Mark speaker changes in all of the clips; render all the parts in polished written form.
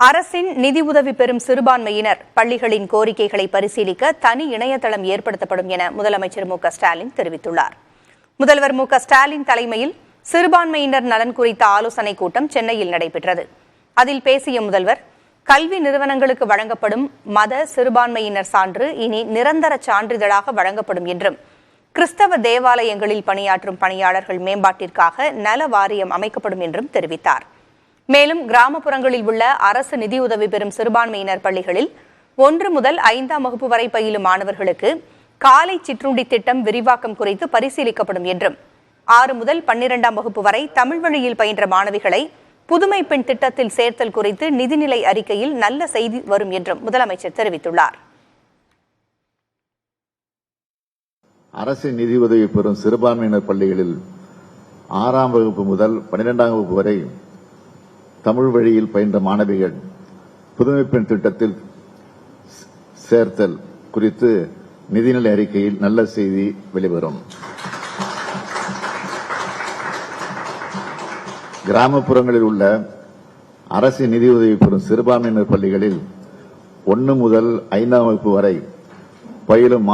Speaker 1: அரசின் நிதி உதவி பெறும் சிறுபான்மையினர் பள்ளிகளின் கோரிக்கைகளை பரிசீலிக்க தனி இணையதளம் ஏற்படுத்தப்படும் என முதலமைச்சர் மு.க.ஸ்டாலின் தெரிவித்துள்ளார். முதல்வர் மு.க.ஸ்டாலின் தலைமையில் சிறுபான்மையினர் நலன் குறித்த ஆலோசனைக் கூட்டம் சென்னையில் நடைபெற்றது. அதில் பேசிய முதல்வர், கல்வி நிறுவனங்களுக்கு வழங்கப்படும் மத சிறுபான்மையினர் சான்று இனி நிரந்தர சான்றிதழாக வழங்கப்படும் என்றும், கிறிஸ்தவ தேவாலயங்களில் பணியாற்றும் பணியாளர்கள் மேம்பாட்டிற்காக நல வாரியம் அமைக்கப்படும் என்றும் தெரிவித்தார். மேலும் கிராமப்புறங்களில் உள்ள அரசு நிதியுதவி பெறும் சிறுபான்மையினர் பள்ளிகளில் 1 முதல் 5ஆம் வகுப்பு வரை பயிலும் மாணவர்களுக்கு காலை சிற்றுண்டி திட்டம் விரிவாக்கம் குறித்து பரிசீலிக்கப்படும் என்றும், 6 முதல் 12ஆம் வகுப்பு வரை தமிழ் வழியில் பயின்ற மாணவிகளை புதுமை பெண் திட்டத்தில் சேர்த்தல் குறித்து நிதிநிலை அறிக்கையில் நல்ல செய்தி வரும் என்றும் முதலமைச்சர் தெரிவித்துள்ளார்.
Speaker 2: அரசு நிதியுதவி பெறும் சிறுபான்மையினர் பள்ளிகளில் 6ஆம் வகுப்பு முதல் 12ஆம் வகுப்பு வரை தமிழ் வழியில் பயின்ற மாணவிகள் புதுமை பெண் திட்டத்தில் சேர்த்தல் குறித்து நிதிநிலை அறிக்கையில் நல்ல செய்தி வெளிவரும். கிராமப்புறங்களில் உள்ள அரசு நிதியுதவி பெறும் சிறுபான்மையினர் பள்ளிகளில் 1 முதல் 5ஆம் வகுப்பு வரை பயிலும்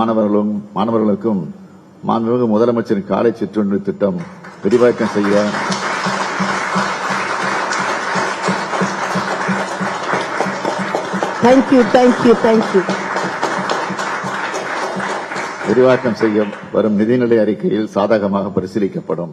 Speaker 2: மாணவர்களுக்கும் மாண்புமிகு முதலமைச்சரின் காலை சிற்றுண்டி திட்டம் விரிவாக்கம் செய்ய விரிவாக்கம் செய்ய வரும் நிதிநிலை அறிக்கையில் சாதகமாக பரிசீலிக்கப்படும்.